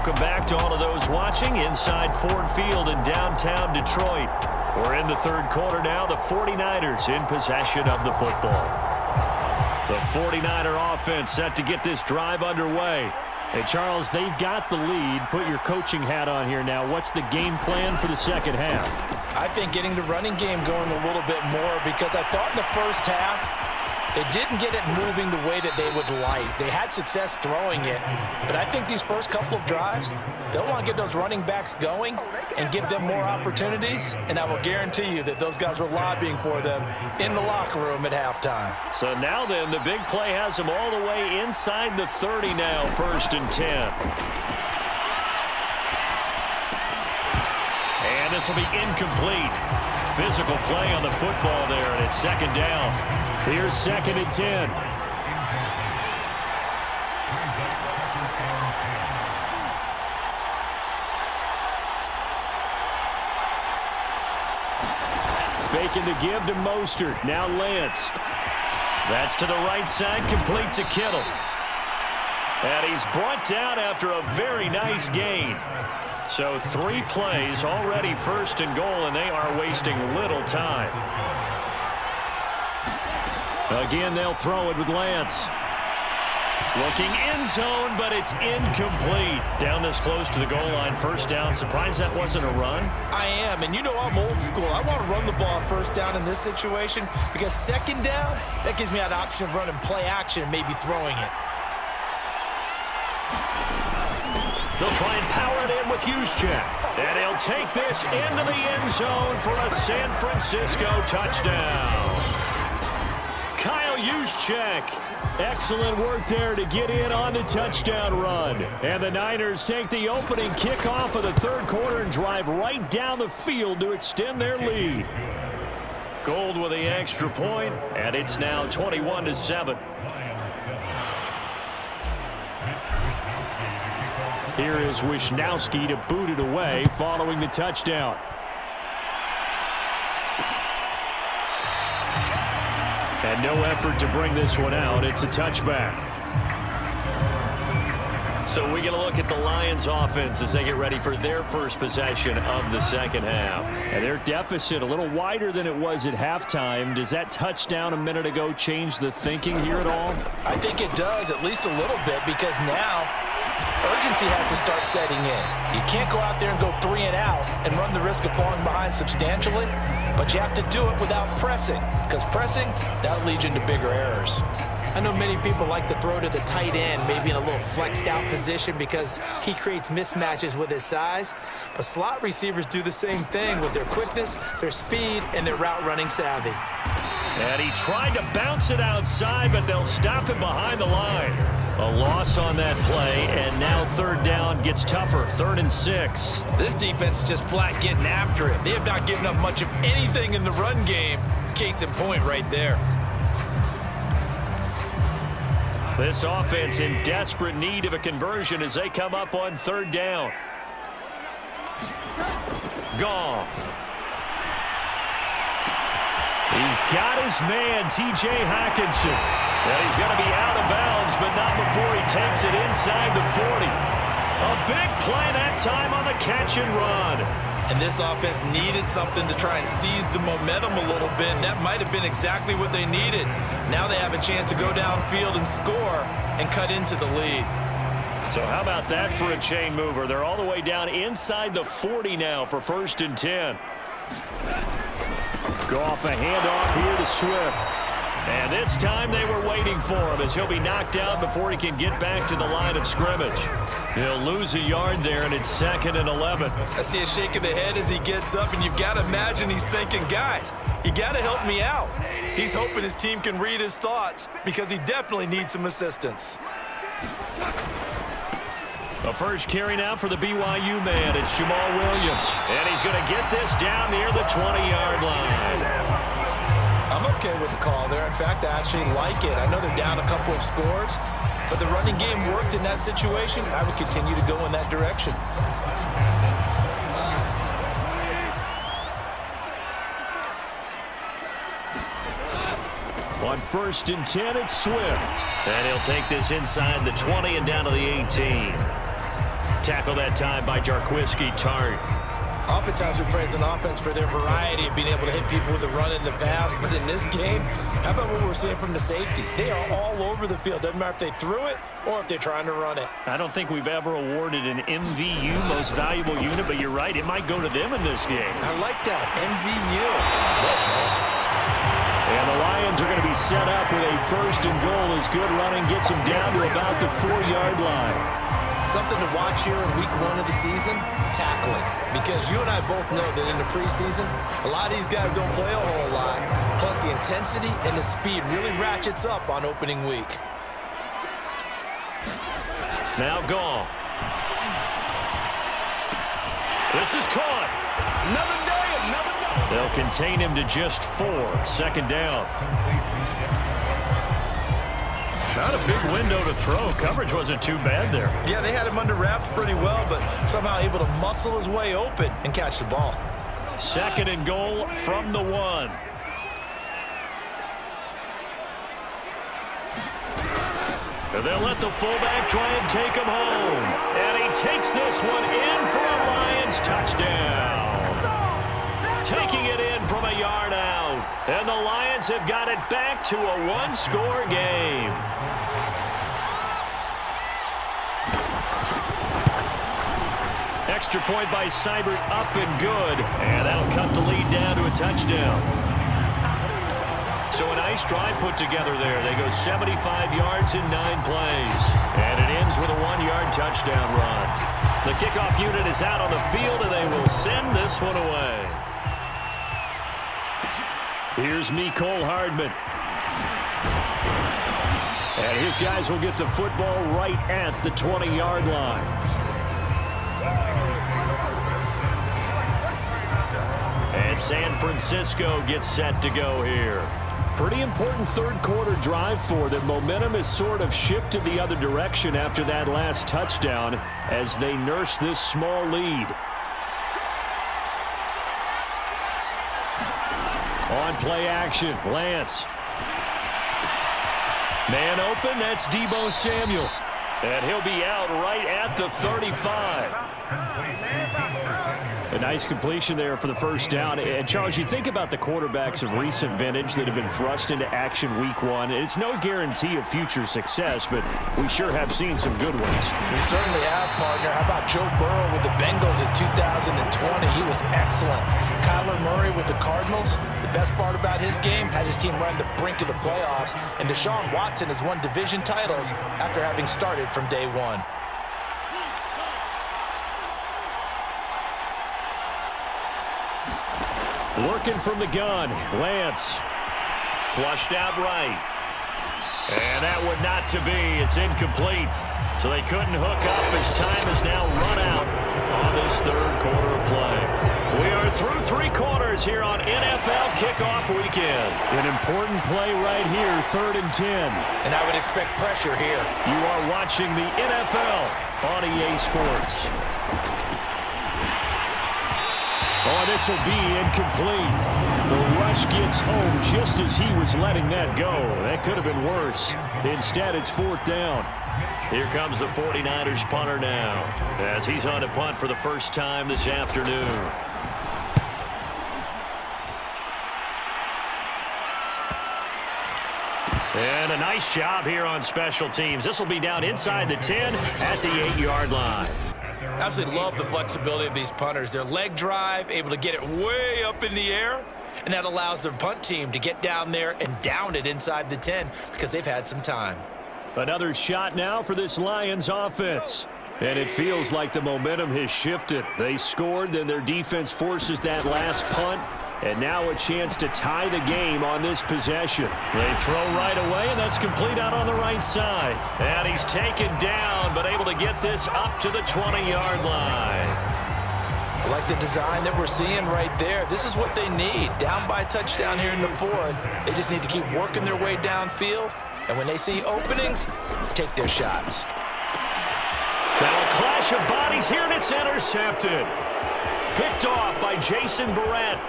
welcome back to all of those watching inside Ford Field in downtown Detroit. We're in the third quarter now. The 49ers in possession of the football. The 49er offense set to get this drive underway. Hey, Charles, they've got the lead. Put your coaching hat on here now. What's the game plan for the second half? I think getting the running game going a little bit more, because I thought in the first half they didn't get it moving the way that they would like. They had success throwing it, but I think these first couple of drives, they'll want to get those running backs going and give them more opportunities, and I will guarantee you that those guys were lobbying for them in the locker room at halftime. So now then, the big play has them all the way inside the 30 now, 1st and 10. And this will be incomplete. Physical play on the football there, and it's 2nd down. Here's 2nd and 10. Faking the give to Mostert. Now Lance. That's to the right side, complete to Kittle. And he's brought down after a very nice gain. So 3 plays already 1st and goal, and they are wasting little time. Again, they'll throw it with Lance. Looking end zone, but it's incomplete. Down this close to the goal line, 1st down. Surprised that wasn't a run? I am, and you know I'm old school. I want to run the ball on 1st down in this situation, because 2nd down, that gives me an option of running play action and maybe throwing it. They'll try and power it in with Juszczyk. And he'll take this into the end zone for a San Francisco touchdown. Kyle Juszczyk. Excellent work there to get in on the touchdown run. And the Niners take the opening kickoff of the 3rd quarter and drive right down the field to extend their lead. Gold with the extra point, and it's now 21-7. Here is Wisnowski to boot it away following the touchdown. And no effort to bring this one out. It's a touchback. So we get a look at the Lions offense as they get ready for their first possession of the second half. And their deficit a little wider than it was at halftime. Does that touchdown a minute ago change the thinking here at all? I think it does, at least a little bit, because now urgency has to start setting in. You can't go out there and go 3 and out and run the risk of falling behind substantially, but you have to do it without pressing, because pressing, that'll lead you into bigger errors. I know many people like to throw to the tight end, maybe in a little flexed out position because he creates mismatches with his size, but slot receivers do the same thing with their quickness, their speed, and their route running savvy. And he tried to bounce it outside, but they'll stop him behind the line. A loss on that play, and now 3rd down gets tougher, 3rd and 6. This defense is just flat getting after it. They have not given up much of anything in the run game. Case in point right there. This offense in desperate need of a conversion as they come up on 3rd down. Goff. He's got his man, T.J. Hockenson. And he's going to be out of bounds, but not before he takes it inside the 40. A big play that time on the catch and run. And this offense needed something to try and seize the momentum a little bit. That might have been exactly what they needed. Now they have a chance to go downfield and score and cut into the lead. So how about that for a chain mover? They're all the way down inside the 40 now for 1st and 10. Go off a handoff here to Swift. And this time they were waiting for him as he'll be knocked down before he can get back to the line of scrimmage. He'll lose a yard there, and it's 2nd and 11. I see a shake of the head as he gets up, and you've got to imagine he's thinking, guys, you got to help me out. He's hoping his team can read his thoughts because he definitely needs some assistance. The first carry now for the BYU man. It's Jamal Williams. And he's going to get this down near the 20-yard line. I'm okay with the call there. In fact, I actually like it. I know they're down a couple of scores, but the running game worked in that situation. I would continue to go in that direction. On 1st and 10, it's Swift. And he'll take this inside the 20 and down to the 18. tackle that time by Jarquiski Tart. Oftentimes we praise an offense for their variety of being able to hit people with the run in the pass, but in this game, how about what we're seeing from the safeties? They are all over the field. Doesn't matter if they threw it or if they're trying to run it. I don't think we've ever awarded an MVU, most valuable unit, but you're right, it might go to them in this game. I like that, MVU. Well done. And the Lions are going to be set up with a first and goal as good running gets them down to about the 4-yard line. Something to watch here in week 1 of the season, tackling. Because you and I both know that in the preseason, a lot of these guys don't play a whole lot. Plus the intensity and the speed really ratchets up on opening week. Now Gall. This is caught. Another day, another day. They'll contain him to just 4. Second down. Not a big window to throw. Coverage wasn't too bad there. Yeah, they had him under wraps pretty well, but somehow able to muscle his way open and catch the ball. Second and goal from the 1. And they'll let the fullback try and take him home. And he takes this one in for a Lions touchdown. Taking it in from a yard out. And the Lions have got it back to a 1-score game. Extra point by Seibert, up and good. And that'll cut the lead down to a touchdown. So a nice drive put together there. They go 75 yards in 9 plays. And it ends with a 1-yard touchdown run. The kickoff unit is out on the field, and they will send this one away. Here's Mecole Hardman. And his guys will get the football right at the 20-yard line. And San Francisco gets set to go here. Pretty important third-quarter drive for them. Momentum has sort of shifted the other direction after that last touchdown as they nurse this small lead. On play action, Lance. Man open, that's Deebo Samuel. And he'll be out right at the 35. A nice completion there for the first down. And, Charles, you think about the quarterbacks of recent vintage that have been thrust into action week 1. It's no guarantee of future success, but we sure have seen some good ones. We certainly have, partner. How about Joe Burrow with the Bengals in 2020? He was excellent. Kyler Murray with the Cardinals. The best part about his game has his team run the brink of the playoffs. And Deshaun Watson has won division titles after having started from day 1. Working from the gun, Lance. Flushed out right. And that would not to be. It's incomplete. So they couldn't hook up as time is now run out on this third quarter of play. We are through 3 quarters here on NFL Kickoff Weekend. An important play right here, 3rd and 10. And I would expect pressure here. You are watching the NFL on EA Sports. Oh, this will be incomplete. The rush gets home just as he was letting that go. That could have been worse. Instead, it's 4th down. Here comes the 49ers punter now as he's on to punt for the first time this afternoon. And a nice job here on special teams. This will be down inside the 10 at the 8-yard line. Absolutely love the flexibility of these punters. Their leg drive, able to get it way up in the air, and that allows their punt team to get down there and down it inside the 10 because they've had some time. Another shot now for this Lions offense. And it feels like the momentum has shifted. They scored, then their defense forces that last punt. And now a chance to tie the game on this possession. They throw right away, and that's complete out on the right side. And he's taken down, but able to get this up to the 20-yard line. I like the design that we're seeing right there. This is what they need. Down by a touchdown here in the 4th. They just need to keep working their way downfield. And when they see openings, take their shots. Now a clash of bodies here, and it's intercepted. Picked off by Jason Verrett.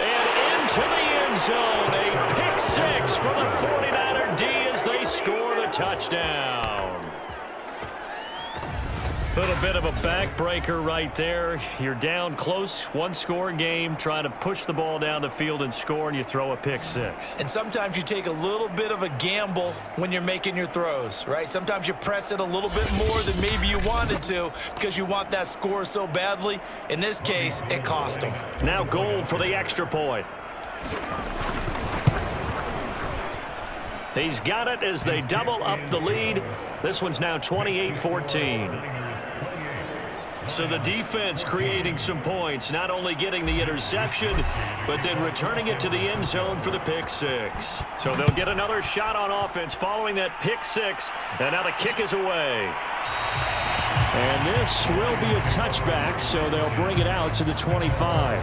And into the end zone, a pick 6 for the 49er D as they score the touchdown. Little bit of a backbreaker right there. You're down close, one-score game, trying to push the ball down the field and score, and you throw a pick six. And sometimes you take a little bit of a gamble when you're making your throws, right? Sometimes you press it a little bit more than maybe you wanted to because you want that score so badly. In this case, it cost them. Now Gold for the extra point. He's got it as they double up the lead. This one's now 28-14. So the defense creating some points, not only getting the interception, but then returning it to the end zone for the pick six. So they'll get another shot on offense following that pick six, and now the kick is away. And this will be a touchback, so they'll bring it out to the 25.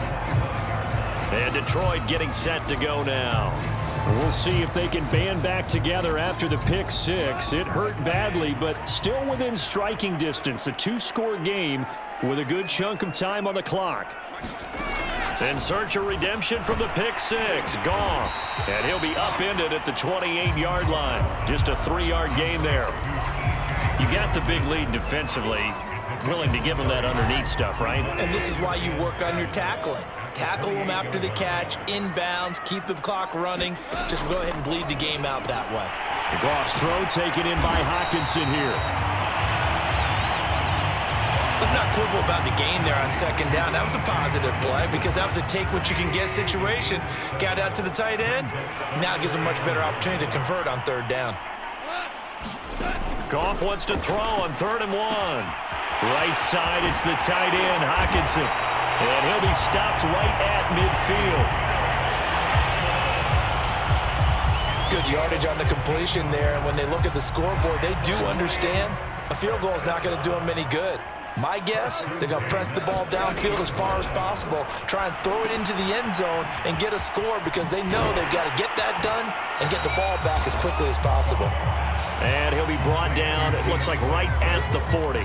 And Detroit getting set to go now. We'll see if they can band back together after the pick six. It hurt badly, but still within striking distance. A two-score game with a good chunk of time on the clock. In search of redemption from the pick six, Goff. And he'll be upended at the 28-yard line. Just a 3-yard gain there. You got the big lead defensively. Willing to give him that underneath stuff, right? And this is why you work on your tackling. Tackle them after the catch, inbounds, keep the clock running. Just go ahead and bleed the game out that way. Goff's throw taken in by Hockenson here. Let's not quibble about the gain there on second down. That was a positive play because that was a take-what-you-can-get situation. Got out to the tight end. Now it gives them a much better opportunity to convert on third down. Goff wants to throw on 3rd and 1. Right side, it's the tight end, Hockenson. And he'll be stopped right at midfield. Good yardage on the completion there. And when they look at the scoreboard, they do understand a field goal is not going to do them any good. My guess, they're going to press the ball downfield as far as possible, try and throw it into the end zone and get a score because they know they've got to get that done and get the ball back as quickly as possible. And he'll be brought down, it looks like right at the 40.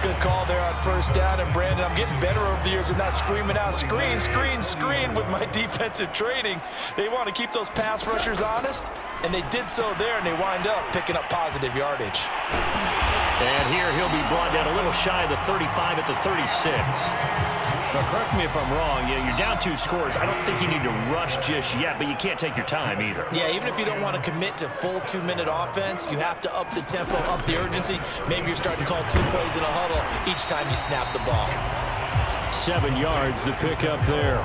Good call there on first down. And, Brandon, I'm getting better over the years of not screaming out, screen, screen, screen with my defensive training. They want to keep those pass rushers honest, and they did so there, and they wind up picking up positive yardage. And here he'll be brought down a little shy of the 35 at the 36. Now, correct me if I'm wrong. Yeah, you're down 2 scores. I don't think you need to rush just yet, but you can't take your time either. Yeah, even if you don't want to commit to full 2-minute offense, you have to up the tempo, up the urgency. Maybe you're starting to call 2 plays in a huddle each time you snap the ball. 7 yards, the pickup there.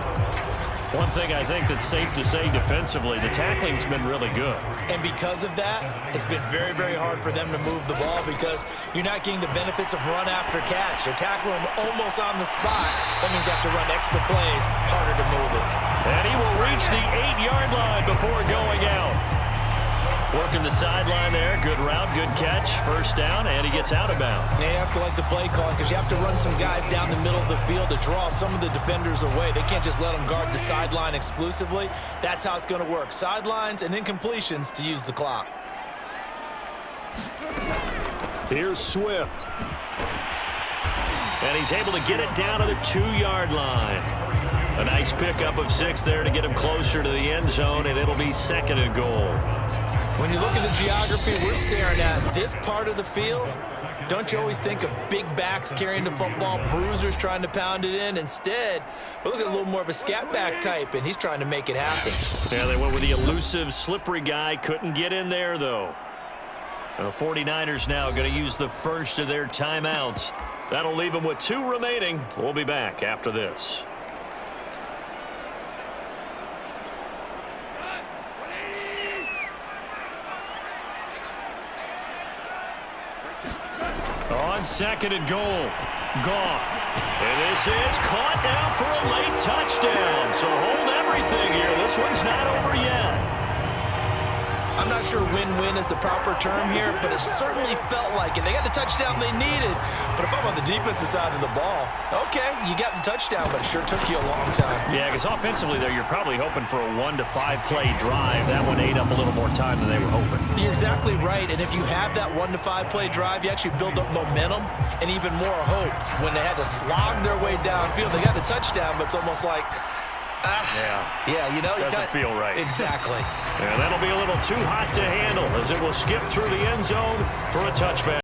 One thing I think that's safe to say defensively, the tackling's been really good. And because of that, it's been very, very hard for them to move the ball because you're not getting the benefits of run after catch. They're tackling them almost on the spot. That means you have to run extra plays, harder to move it. And he will reach the 8-yard line before going out. Working the sideline there. Good route, good catch. First down, and he gets out of bounds. You have to like the play call because you have to run some guys down the middle of the field to draw some of the defenders away. They can't just let them guard the sideline exclusively. That's how it's going to work. Sidelines and incompletions to use the clock. Here's Swift. And he's able to get it down to the 2-yard line. A nice pickup of 6 there to get him closer to the end zone, and it'll be 2nd and goal. When you look at the geography we're staring at, this part of the field, don't you always think of big backs carrying the football, bruisers trying to pound it in? Instead, we look at a little more of a scat back type, and he's trying to make it happen. Yeah, they went with the elusive, slippery guy. Couldn't get in there, though. The 49ers now going to use the first of their timeouts. That'll leave them with 2 remaining. We'll be back after this. On 2nd and goal, Goff. And this is caught now for a late touchdown. So hold everything here. This one's not over yet. I'm not sure win-win is the proper term here, but it certainly felt like it. They got the touchdown they needed, but if I'm on the defensive side of the ball, okay, you got the touchdown, but it sure took you a long time. Yeah, because offensively there, you're probably hoping for a 1 to 5 play drive. That one ate up a little more time than they were hoping. You're exactly right, and if you have that 1 to 5 play drive, you actually build up momentum and even more hope. When they had to slog their way downfield, they got the touchdown, but it's almost like, yeah, you know, doesn't feel right. Exactly. And that'll be a little too hot to handle as it will skip through the end zone for a touchback.